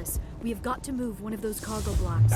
palace. We have got to move one of those cargo blocks.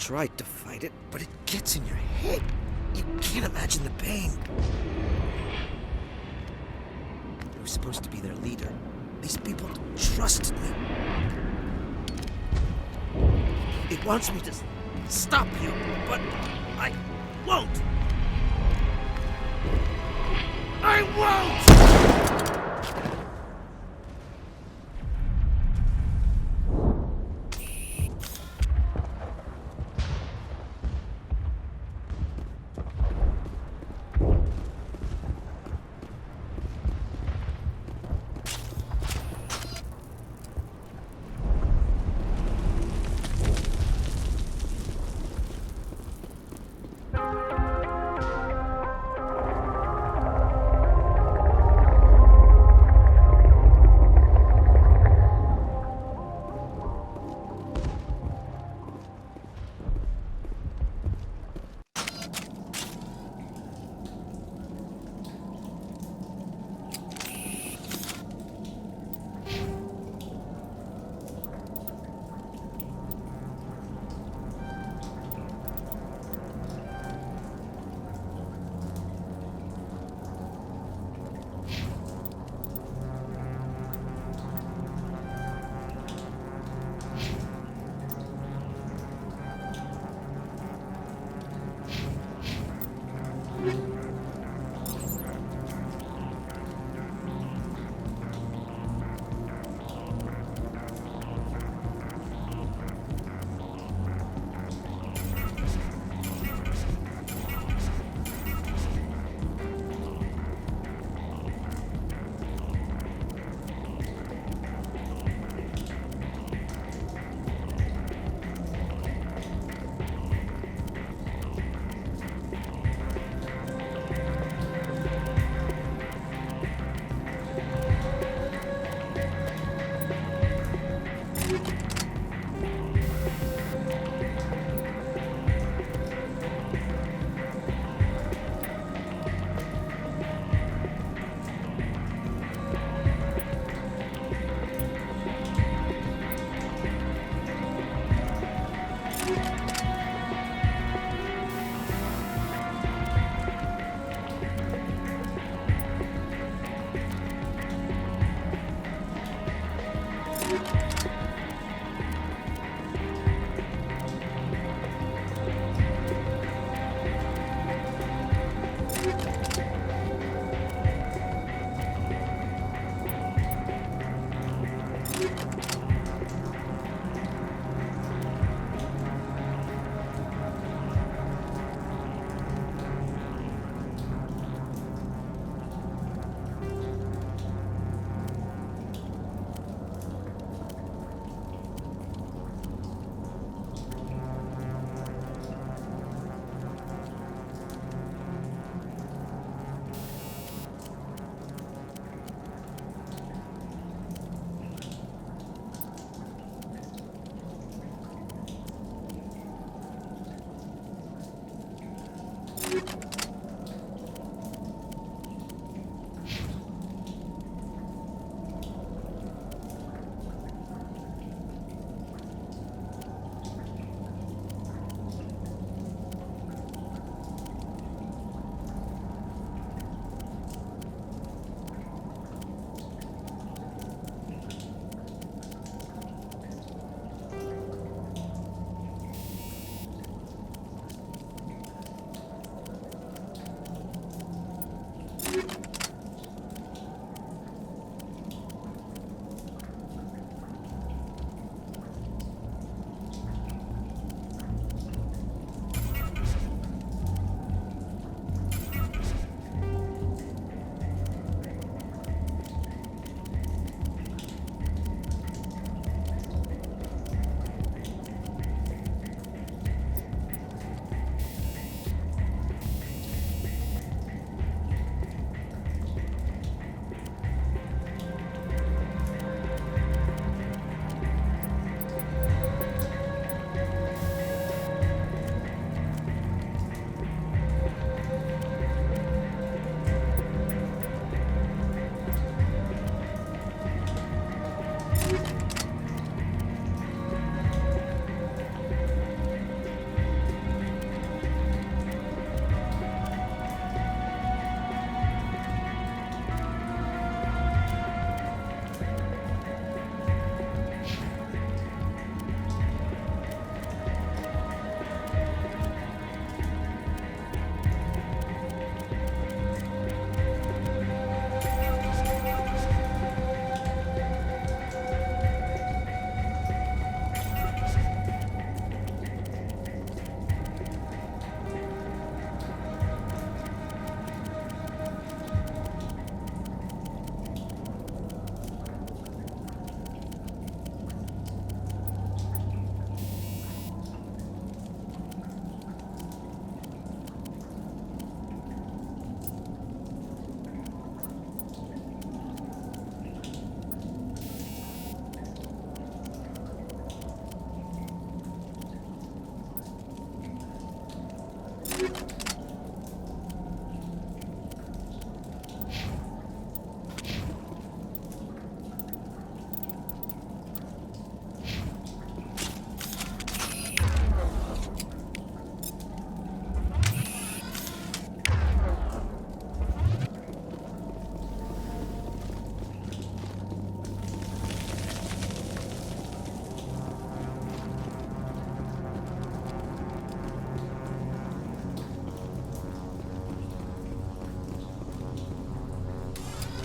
tried to fight it, but it gets in your head. You can't imagine the pain. I was supposed to be their leader. These people trusted me. It wants me to stop you, but I won't. I won't!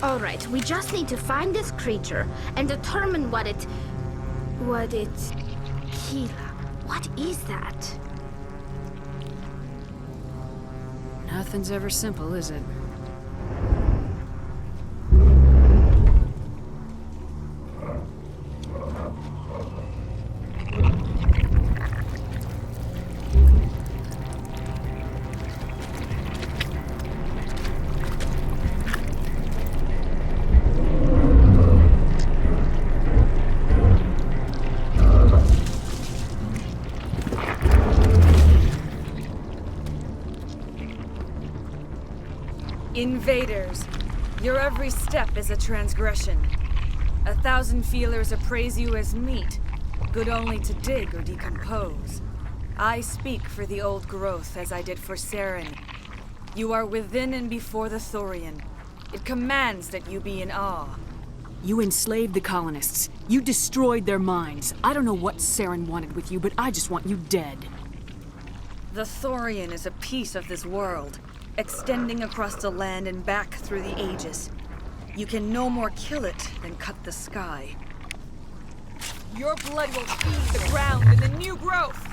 Alright, we just need to find this creature and determine what it... Kila, what is that? Nothing's ever simple, is it? Invaders, your every step is a transgression. 1,000 feelers appraise you as meat, good only to dig or decompose. I speak for the old growth as I did for Saren. You are within and before the Thorian. It commands that you be in awe. You enslaved the colonists. You destroyed their minds. I don't know what Saren wanted with you, but I just want you dead. The Thorian is a piece of this world, extending across the land and back through the ages. You can no more kill it than cut the sky. Your blood will feed the ground and the new growth!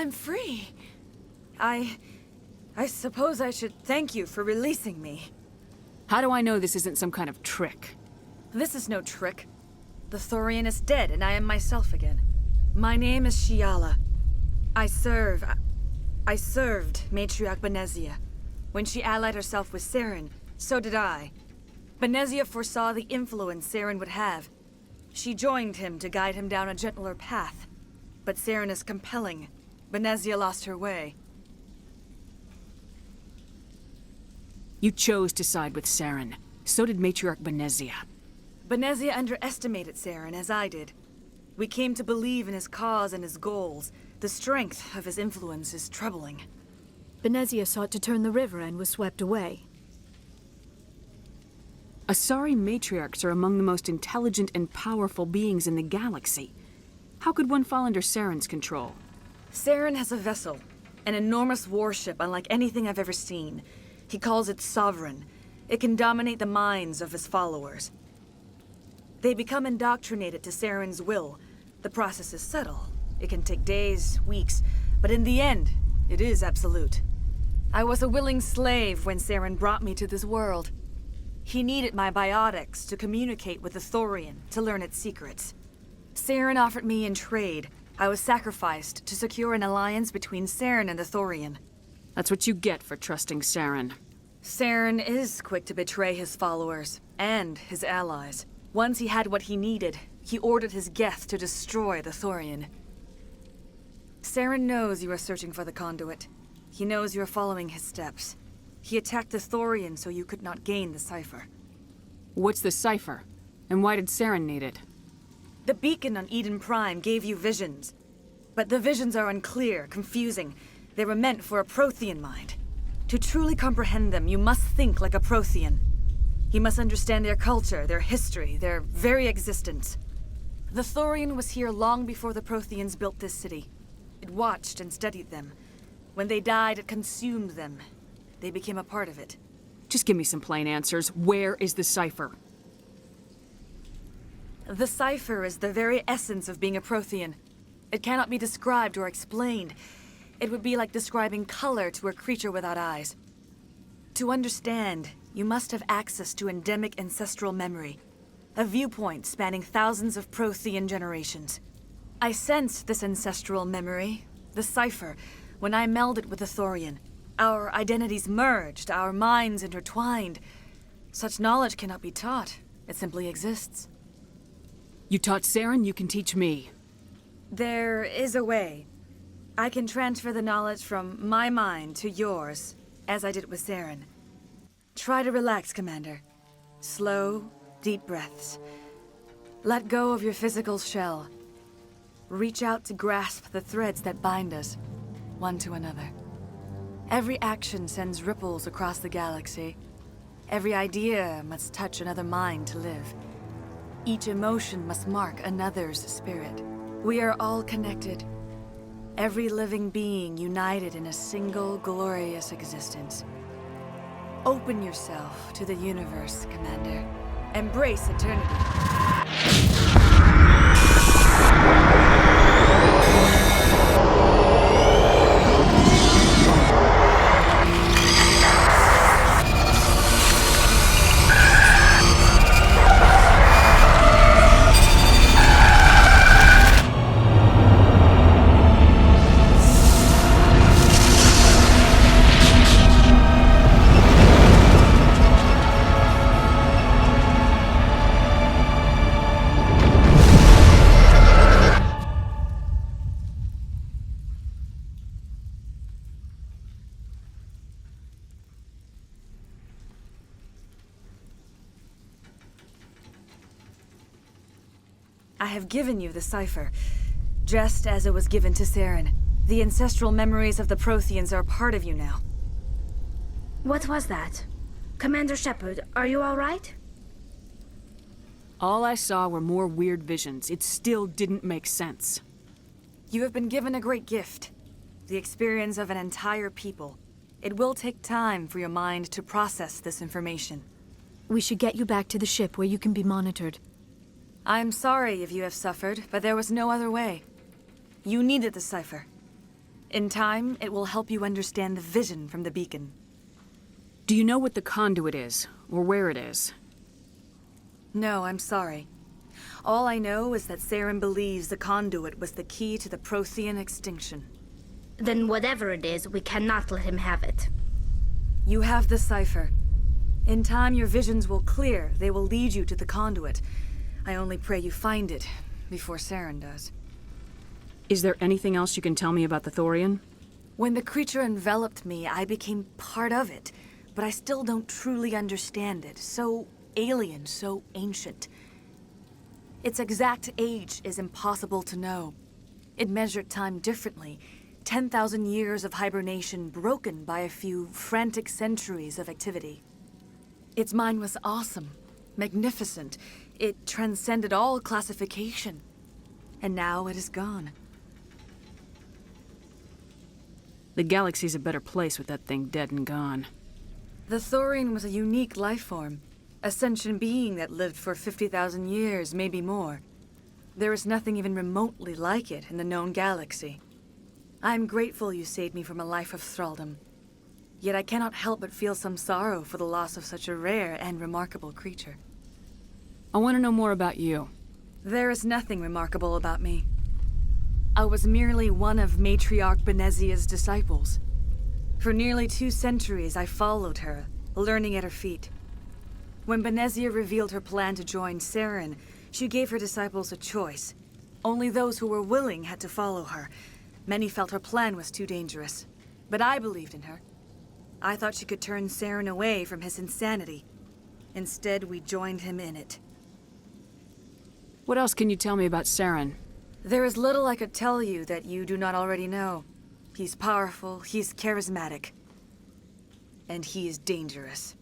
I'm free. I suppose I should thank you for releasing me. How do I know this isn't some kind of trick? This is no trick. The Thorian is dead, and I am myself again. My name is Shiala. I served Matriarch Benezia. When she allied herself with Saren, so did I. Benezia foresaw the influence Saren would have. She joined him to guide him down a gentler path. But Saren is compelling. Benezia lost her way. You chose to side with Saren. So did Matriarch Benezia. Benezia underestimated Saren, as I did. We came to believe in his cause and his goals. The strength of his influence is troubling. Benezia sought to turn the river and was swept away. Asari matriarchs are among the most intelligent and powerful beings in the galaxy. How could one fall under Saren's control? Saren has a vessel, an enormous warship unlike anything I've ever seen. He calls it Sovereign. It can dominate the minds of his followers. They become indoctrinated to Saren's will. The process is subtle. It can take days, weeks, but in the end, it is absolute. I was a willing slave when Saren brought me to this world. He needed my biotics to communicate with the Thorian, to learn its secrets. Saren offered me in trade. I was sacrificed to secure an alliance between Saren and the Thorian. That's what you get for trusting Saren. Saren is quick to betray his followers, and his allies. Once he had what he needed, he ordered his Geth to destroy the Thorian. Saren knows you are searching for the conduit. He knows you are following his steps. He attacked the Thorian so you could not gain the cipher. What's the cipher? And why did Saren need it? The beacon on Eden Prime gave you visions. But the visions are unclear, confusing. They were meant for a Prothean mind. To truly comprehend them, you must think like a Prothean. You must understand their culture, their history, their very existence. The Thorian was here long before the Protheans built this city. It watched and studied them. When they died, it consumed them. They became a part of it. Just give me some plain answers. Where is the cipher? The cipher is the very essence of being a Prothean. It cannot be described or explained. It would be like describing color to a creature without eyes. To understand, you must have access to endemic ancestral memory, a viewpoint spanning thousands of Prothean generations. I sensed this ancestral memory, the cipher, when I melded with the Thorian. Our identities merged, our minds intertwined. Such knowledge cannot be taught. It simply exists. You taught Saren, you can teach me. There is a way. I can transfer the knowledge from my mind to yours, as I did with Saren. Try to relax, Commander. Slow, deep breaths. Let go of your physical shell. Reach out to grasp the threads that bind us, one to another. Every action sends ripples across the galaxy. Every idea must touch another mind to live. Each emotion must mark another's spirit. We are all connected. Every living being united in a single glorious existence. Open yourself to the universe, Commander. Embrace eternity. I have given you the cipher, just as it was given to Saren. The ancestral memories of the Protheans are a part of you now. What was that? Commander Shepard, are you all right? All I saw were more weird visions. It still didn't make sense. You have been given a great gift. The experience of an entire people. It will take time for your mind to process this information. We should get you back to the ship where you can be monitored. I'm sorry if you have suffered, but there was no other way. You needed the cipher. In time, it will help you understand the vision from the beacon. Do you know what the conduit is, or where it is? No, I'm sorry. All I know is that Saren believes the conduit was the key to the Prothean extinction. Then whatever it is, we cannot let him have it. You have the cipher. In time, your visions will clear. They will lead you to the conduit. I only pray you find it before Saren does. Is there anything else you can tell me about the Thorian? When the creature enveloped me, I became part of it, but I still don't truly understand it. So alien, so ancient. Its exact age is impossible to know. It measured time differently. 10,000 years of hibernation broken by a few frantic centuries of activity. Its mind was awesome, magnificent. It transcended all classification. And now it is gone. The galaxy's a better place with that thing dead and gone. The Thorian was a unique life form. A sentient being that lived for 50,000 years, maybe more. There is nothing even remotely like it in the known galaxy. I'm grateful you saved me from a life of thraldom. Yet I cannot help but feel some sorrow for the loss of such a rare and remarkable creature. I want to know more about you. There is nothing remarkable about me. I was merely one of Matriarch Benezia's disciples. For nearly 2 centuries I followed her, learning at her feet. When Benezia revealed her plan to join Saren, she gave her disciples a choice. Only those who were willing had to follow her. Many felt her plan was too dangerous, but I believed in her. I thought she could turn Saren away from his insanity. Instead, we joined him in it. What else can you tell me about Saren? There is little I could tell you that you do not already know. He's powerful, he's charismatic, and he is dangerous.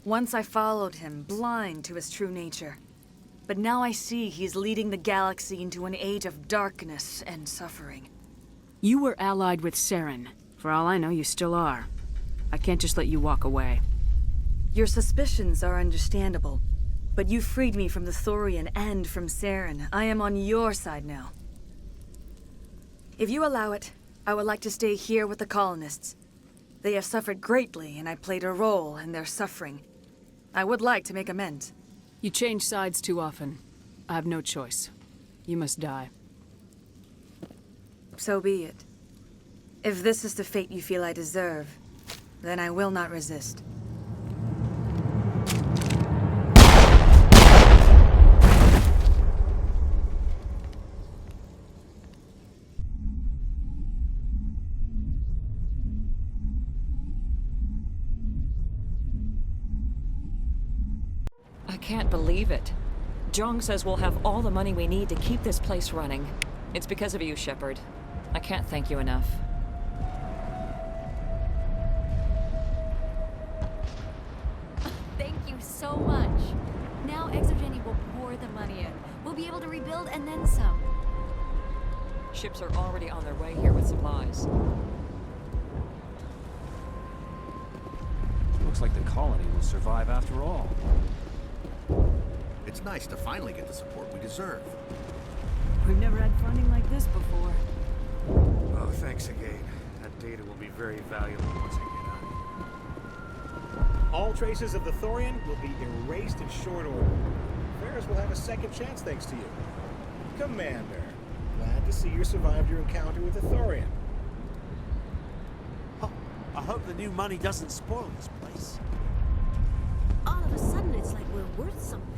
Once I followed him, blind to his true nature. But now I see he's leading the galaxy into an age of darkness and suffering. You were allied with Saren. For all I know, you still are. I can't just let you walk away. Your suspicions are understandable, but you freed me from the Thorian and from Saren. I am on your side now. If you allow it, I would like to stay here with the colonists. They have suffered greatly, and I played a role in their suffering. I would like to make amends. You change sides too often. I have no choice. You must die. So be it. If this is the fate you feel I deserve, then I will not resist. I can't believe it. Jong says we'll have all the money we need to keep this place running. It's because of you, Shepard. I can't thank you enough. Thank you so much. Now Exogeny will pour the money in. We'll be able to rebuild and then some. Ships are already on their way here with supplies. Looks like the colony will survive after all. It's nice to finally get the support we deserve. We've never had funding like this before. Oh, thanks again. That data will be very valuable once I get out. All traces of the Thorian will be erased in short order. Feros will have a second chance thanks to you. Commander, glad to see you survived your encounter with the Thorian. I hope the new money doesn't spoil this place. All of a sudden, it's like we're worth something.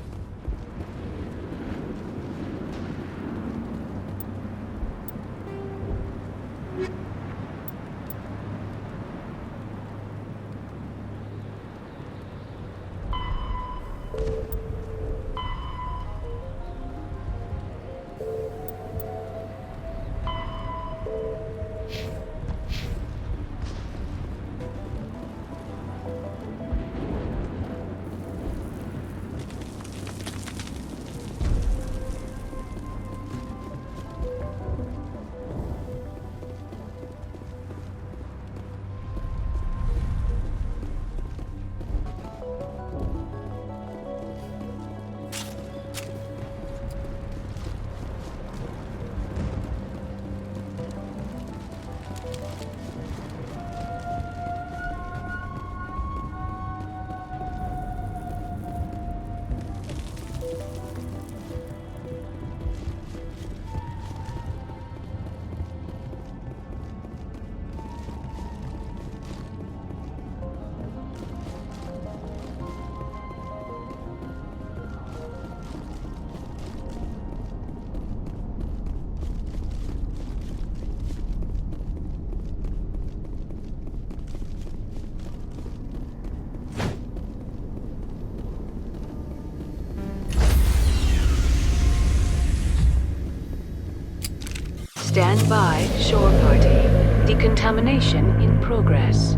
Stand by, shore party. Decontamination in progress.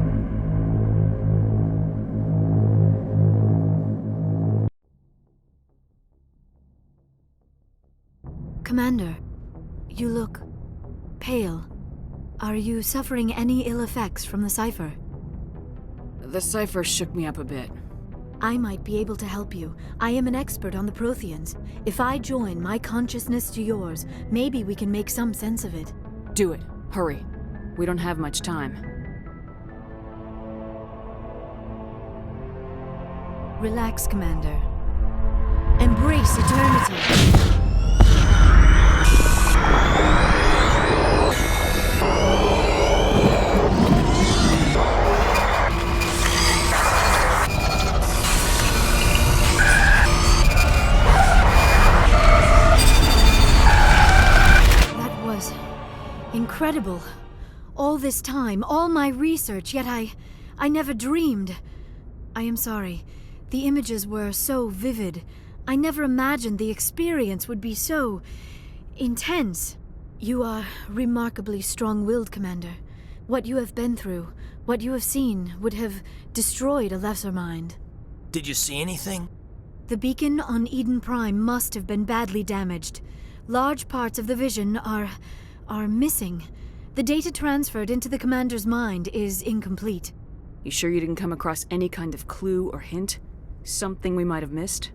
Commander, you look pale. Are you suffering any ill effects from the cipher? The cipher shook me up a bit. I might be able to help you. I am an expert on the Protheans. If I join my consciousness to yours, maybe we can make some sense of it. Do it. Hurry. We don't have much time. Relax, Commander. Embrace eternity. Incredible. All this time, all my research, yet I never dreamed. I am sorry. The images were so vivid. I never imagined the experience would be so intense. You are remarkably strong-willed, Commander. What you have been through, what you have seen, would have destroyed a lesser mind. Did you see anything? The beacon on Eden Prime must have been badly damaged. Large parts of the vision are missing. The data transferred into the commander's mind is incomplete. You sure you didn't come across any kind of clue or hint? Something we might have missed?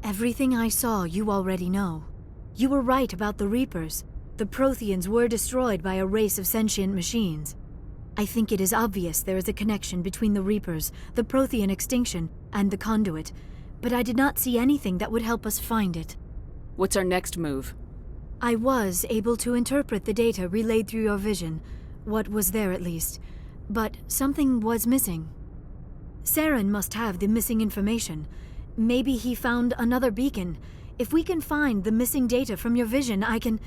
Everything I saw you already know. You were right about the Reapers. The Protheans were destroyed by a race of sentient machines. I think it is obvious there is a connection between the Reapers, the Prothean extinction, and the Conduit, but I did not see anything that would help us find it. What's our next move? I was able to interpret the data relayed through your vision, what was there at least, but something was missing. Saren must have the missing information. Maybe he found another beacon. If we can find the missing data from your vision, I can...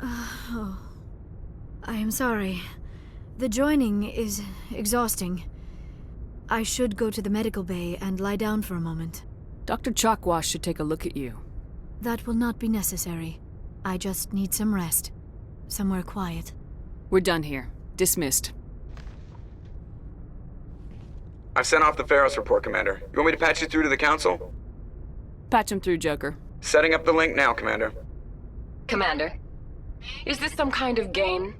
Oh. I am sorry. The joining is exhausting. I should go to the medical bay and lie down for a moment. Dr. Chakwas should take a look at you. That will not be necessary. I just need some rest. Somewhere quiet. We're done here. Dismissed. I've sent off the Feros report, Commander. You want me to patch you through to the Council? Patch him through, Joker. Setting up the link now, Commander. Commander, is this some kind of game?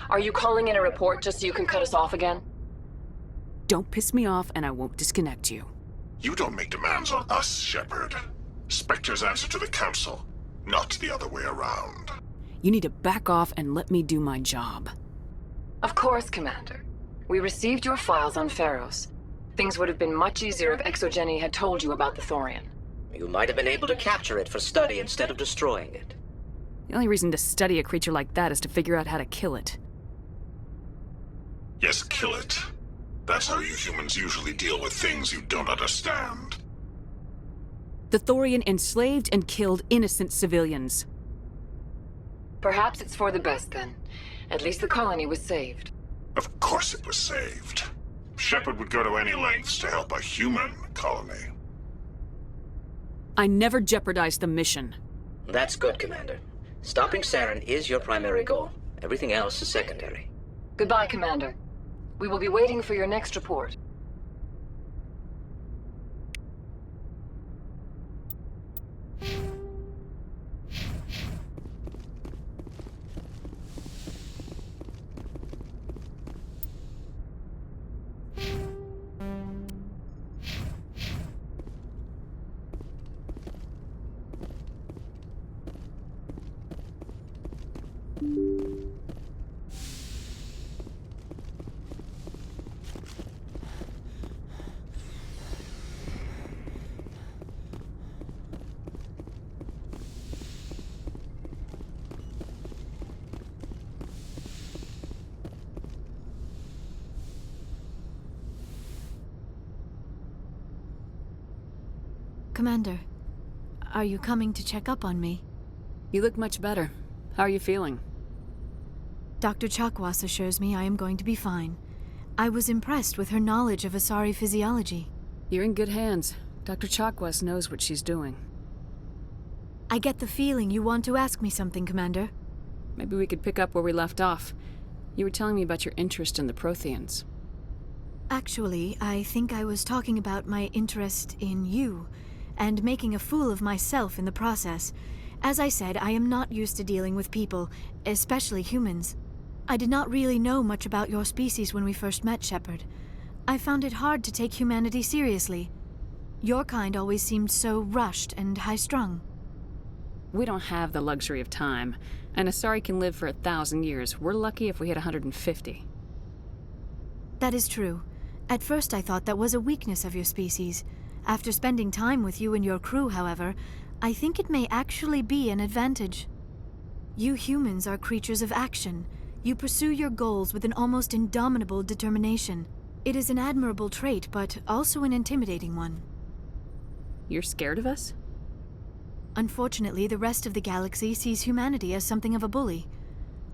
Are you calling in a report just so you can cut us off again? Don't piss me off and I won't disconnect you. You don't make demands on us, Shepard. Spectres answer to the Council, not the other way around. You need to back off and let me do my job. Of course, Commander. We received your files on Feros. Things would have been much easier if Exogeny had told you about the Thorian. You might have been able to capture it for study instead of destroying it. The only reason to study a creature like that is to figure out how to kill it. Yes, kill it. That's how you humans usually deal with things you don't understand. The Thorian enslaved and killed innocent civilians. Perhaps it's for the best, then. At least the colony was saved. Of course it was saved. Shepard would go to any lengths to help a human colony. I never jeopardized the mission. That's good, Commander. Stopping Saren is your primary goal. Everything else is secondary. Goodbye, Commander. We will be waiting for your next report. Commander, are you coming to check up on me? You look much better. How are you feeling? Dr. Chakwas assures me I am going to be fine. I was impressed with her knowledge of Asari physiology. You're in good hands. Dr. Chakwas knows what she's doing. I get the feeling you want to ask me something, Commander. Maybe we could pick up where we left off. You were telling me about your interest in the Protheans. Actually, I think I was talking about my interest in you, and making a fool of myself in the process. As I said, I am not used to dealing with people, especially humans. I did not really know much about your species when we first met, Shepard. I found it hard to take humanity seriously. Your kind always seemed so rushed and high-strung. We don't have the luxury of time, and Asari can live for 1,000 years. We're lucky if we hit 150. That is true. At first I thought that was a weakness of your species. After spending time with you and your crew, however, I think it may actually be an advantage. You humans are creatures of action. You pursue your goals with an almost indomitable determination. It is an admirable trait, but also an intimidating one. You're scared of us? Unfortunately, the rest of the galaxy sees humanity as something of a bully.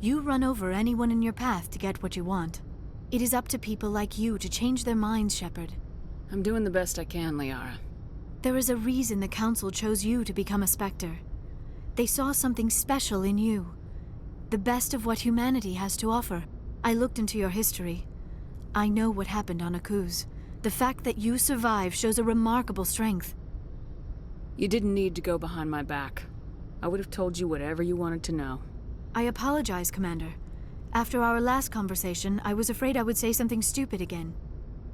You run over anyone in your path to get what you want. It is up to people like you to change their minds, Shepard. I'm doing the best I can, Liara. There is a reason the Council chose you to become a Spectre. They saw something special in you. The best of what humanity has to offer. I looked into your history. I know what happened on Akuz. The fact that you survived shows a remarkable strength. You didn't need to go behind my back. I would have told you whatever you wanted to know. I apologize, Commander. After our last conversation, I was afraid I would say something stupid again.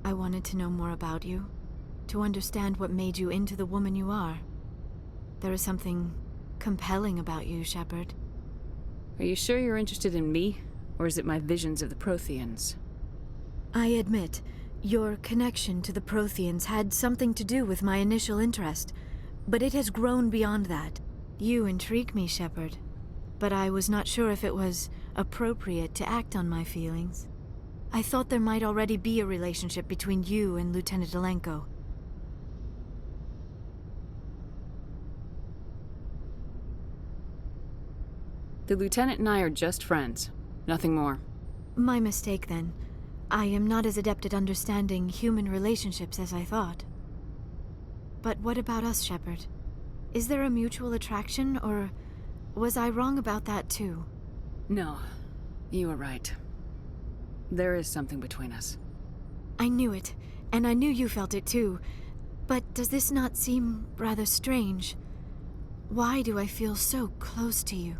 I wanted to know more about you, to understand what made you into the woman you are. There is something compelling about you, Shepard. Are you sure you're interested in me, or is it my visions of the Protheans? I admit, your connection to the Protheans had something to do with my initial interest, but it has grown beyond that. You intrigue me, Shepard, but I was not sure if it was appropriate to act on my feelings. I thought there might already be a relationship between you and Lieutenant Alenko. The Lieutenant and I are just friends. Nothing more. My mistake, then. I am not as adept at understanding human relationships as I thought. But what about us, Shepard? Is there a mutual attraction, or was I wrong about that too? No, you were right. There is something between us. I knew it, and I knew you felt it too. But does this not seem rather strange? Why do I feel so close to you?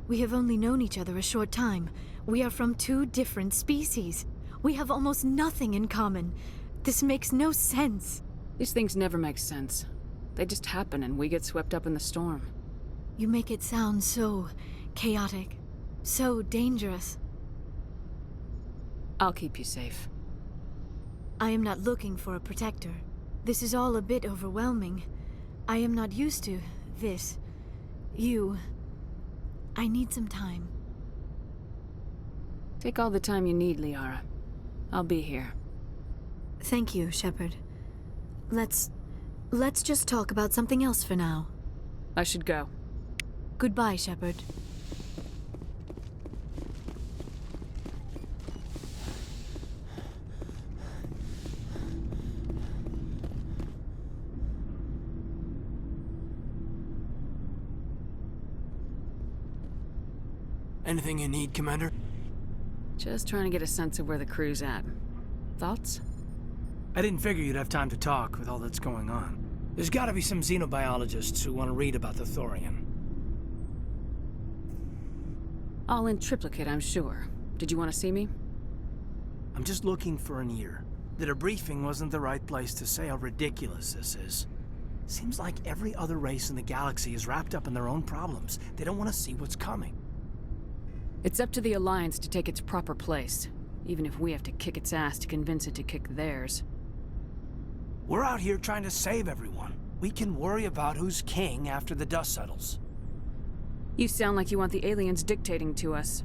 We have only known each other a short time. We are from two different species. We have almost nothing in common. This makes no sense. These things never make sense. They just happen and we get swept up in the storm. You make it sound so chaotic, so dangerous. I'll keep you safe. I am not looking for a protector. This is all a bit overwhelming. I am not used to this. You. I need some time. Take all the time you need, Liara. I'll be here. Thank you, Shepard. Let's just talk about something else for now. I should go. Goodbye, Shepard. Anything you need, Commander? Just trying to get a sense of where the crew's at. Thoughts? I didn't figure you'd have time to talk with all that's going on. There's gotta be some xenobiologists who want to read about the Thorian. All in triplicate, I'm sure. Did you want to see me? I'm just looking for an ear. The debriefing wasn't the right place to say how ridiculous this is. Seems like every other race in the galaxy is wrapped up in their own problems. They don't want to see what's coming. It's up to the Alliance to take its proper place, even if we have to kick its ass to convince it to kick theirs. We're out here trying to save everyone. We can worry about who's king after the dust settles. You sound like you want the aliens dictating to us.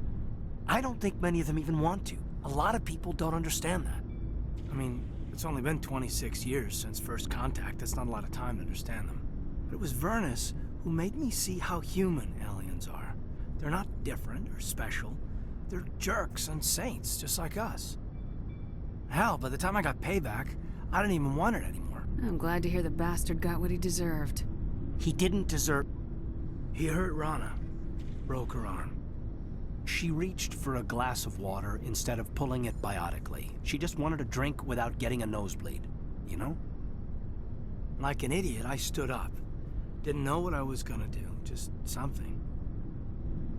I don't think many of them even want to. A lot of people don't understand that. I mean, it's only been 26 years since first contact. That's not a lot of time to understand them. But it was Vernus who made me see how human aliens are. They're not different or special. They're jerks and saints, just like us. Hell, by the time I got payback, I didn't even want it anymore. I'm glad to hear the bastard got what he deserved. He didn't deserve... He hurt Rana. Broke her arm. She reached for a glass of water instead of pulling it biotically. She just wanted a drink without getting a nosebleed, you know? Like an idiot, I stood up. Didn't know what I was gonna do, just something.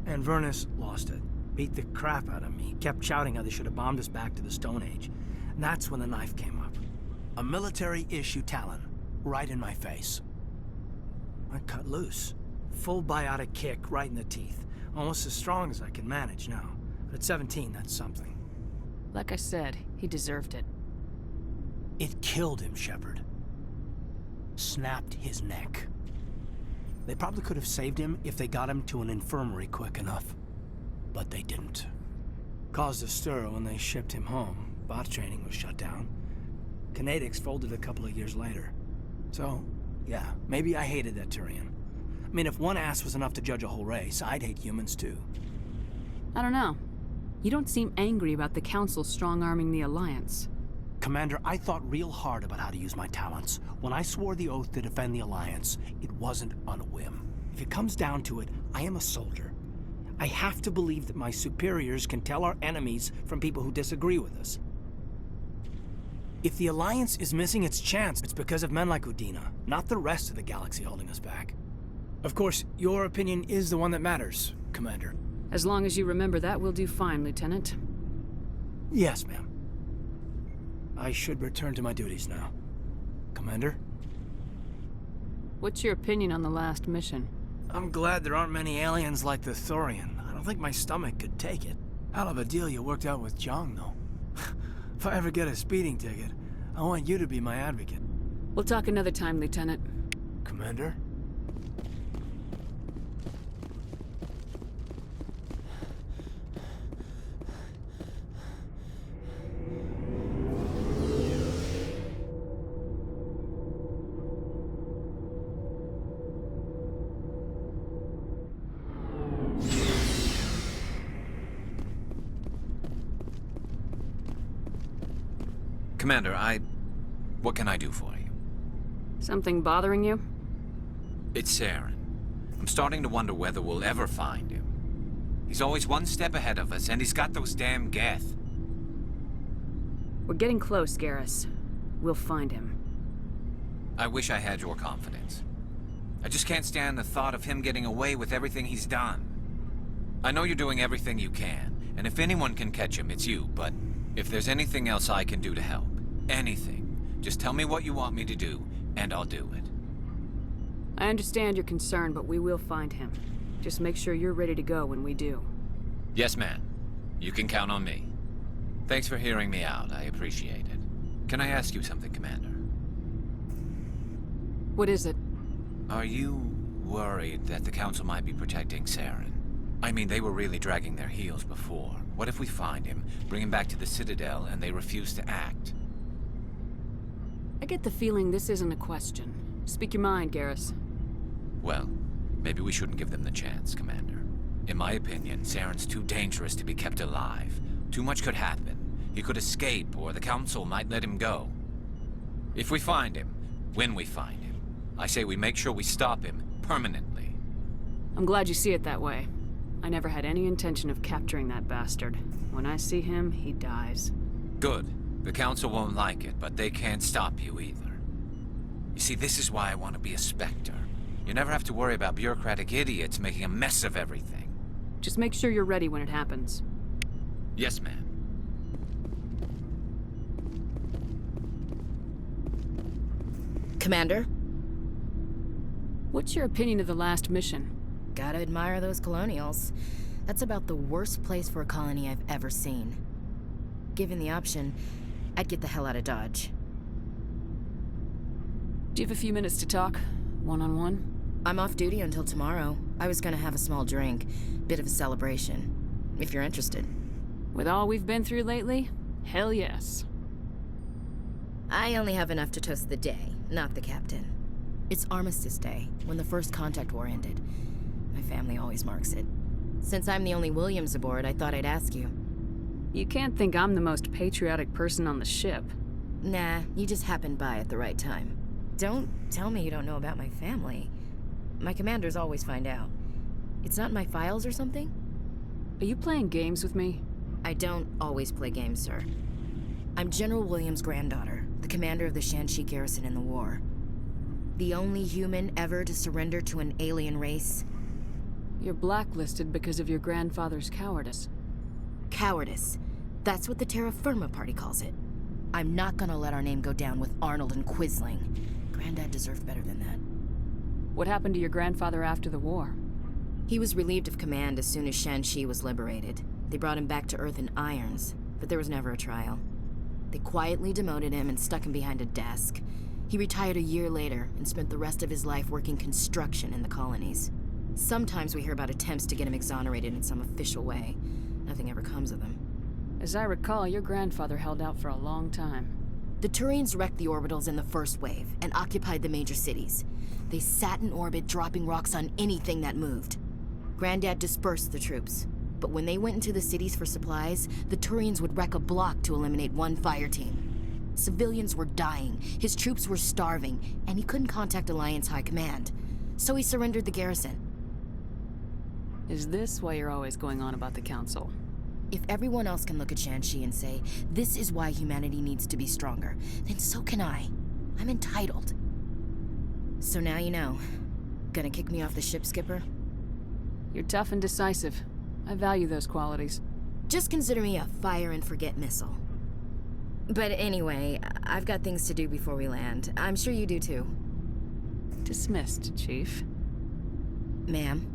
And Vernus lost it. Beat the crap out of me. Kept shouting how they should have bombed us back to the Stone Age. And that's when the knife came up. A military-issue talon, right in my face. I cut loose. Full biotic kick right in the teeth. Almost as strong as I can manage now. But at 17, that's something. Like I said, he deserved it. It killed him, Shepard. Snapped his neck. They probably could have saved him if they got him to an infirmary quick enough. But they didn't. Caused a stir when they shipped him home. Bot training was shut down. Kinetics folded a couple of years later. So, yeah, maybe I hated that Thorian. I mean, if one ass was enough to judge a whole race, I'd hate humans too. I don't know. You don't seem angry about the Council strong-arming the Alliance. Commander, I thought real hard about how to use my talents. When I swore the oath to defend the Alliance, it wasn't on a whim. If it comes down to it, I am a soldier. I have to believe that my superiors can tell our enemies from people who disagree with us. If the Alliance is missing its chance, it's because of men like Udina, not the rest of the galaxy holding us back. Of course, your opinion is the one that matters, Commander. As long as you remember that, we'll do fine, Lieutenant. Yes, ma'am. I should return to my duties now. Commander? What's your opinion on the last mission? I'm glad there aren't many aliens like the Thorian. I don't think my stomach could take it. Hell of a deal you worked out with Jong, though. If I ever get a speeding ticket, I want you to be my advocate. We'll talk another time, Lieutenant. Commander? Commander, what can I do for you? Something bothering you? It's Saren. I'm starting to wonder whether we'll ever find him. He's always one step ahead of us, and he's got those damn Geth. We're getting close, Garrus. We'll find him. I wish I had your confidence. I just can't stand the thought of him getting away with everything he's done. I know you're doing everything you can, and if anyone can catch him, it's you, but if there's anything else I can do to help, anything, just tell me what you want me to do, and I'll do it. I understand your concern, but we will find him. Just make sure you're ready to go when we do. Yes, ma'am. You can count on me. Thanks for hearing me out. I appreciate it. Can I ask you something, Commander? What is it? Are you worried that the Council might be protecting Saren? I mean, they were really dragging their heels before. What if we find him, bring him back to the Citadel, and they refuse to act? I get the feeling this isn't a question. Speak your mind, Garrus. Well, maybe we shouldn't give them the chance, Commander. In my opinion, Saren's too dangerous to be kept alive. Too much could happen. He could escape, or the Council might let him go. If we find him, when we find him, I say we make sure we stop him permanently. I'm glad you see it that way. I never had any intention of capturing that bastard. When I see him, he dies. Good. The Council won't like it, but they can't stop you either. You see, this is why I want to be a Spectre. You never have to worry about bureaucratic idiots making a mess of everything. Just make sure you're ready when it happens. Yes, ma'am. Commander? What's your opinion of the last mission? Gotta admire those colonials. That's about the worst place for a colony I've ever seen. Given the option, I'd get the hell out of Dodge. Do you have a few minutes to talk? One-on-one? I'm off duty until tomorrow. I was gonna have a small drink. Bit of a celebration. If you're interested. With all we've been through lately? Hell yes. I only have enough to toast the day, not the captain. It's Armistice Day, when the first contact war ended. My family always marks it. Since I'm the only Williams aboard, I thought I'd ask you. You can't think I'm the most patriotic person on the ship. Nah, you just happened by at the right time. Don't tell me you don't know about my family. My commanders always find out. It's not in my files or something? Are you playing games with me? I don't always play games, sir. I'm General Williams' granddaughter, the commander of the Shanxi garrison in the war. The only human ever to surrender to an alien race. You're blacklisted because of your grandfather's cowardice. Cowardice. That's what the Terra Firma Party calls it. I'm not gonna let our name go down with Arnold and Quisling. Granddad deserved better than that. What happened to your grandfather after the war? He was relieved of command as soon as Shanxi was liberated. They brought him back to Earth in irons, but there was never a trial. They quietly demoted him and stuck him behind a desk. He retired a year later and spent the rest of his life working construction in the colonies. Sometimes we hear about attempts to get him exonerated in some official way. Nothing ever comes of them. As I recall, your grandfather held out for a long time. The Thorians wrecked the orbitals in the first wave and occupied the major cities. They sat in orbit, dropping rocks on anything that moved. Granddad dispersed the troops, but when they went into the cities for supplies, the Thorians would wreck a block to eliminate one fire team. Civilians were dying, his troops were starving, and he couldn't contact Alliance High Command. So he surrendered the garrison. Is this why you're always going on about the Council? If everyone else can look at Shanxi and say, this is why humanity needs to be stronger, then so can I. I'm entitled. So now you know. Gonna kick me off the ship, Skipper? You're tough and decisive. I value those qualities. Just consider me a fire-and-forget missile. But anyway, I've got things to do before we land. I'm sure you do too. Dismissed, Chief. Ma'am?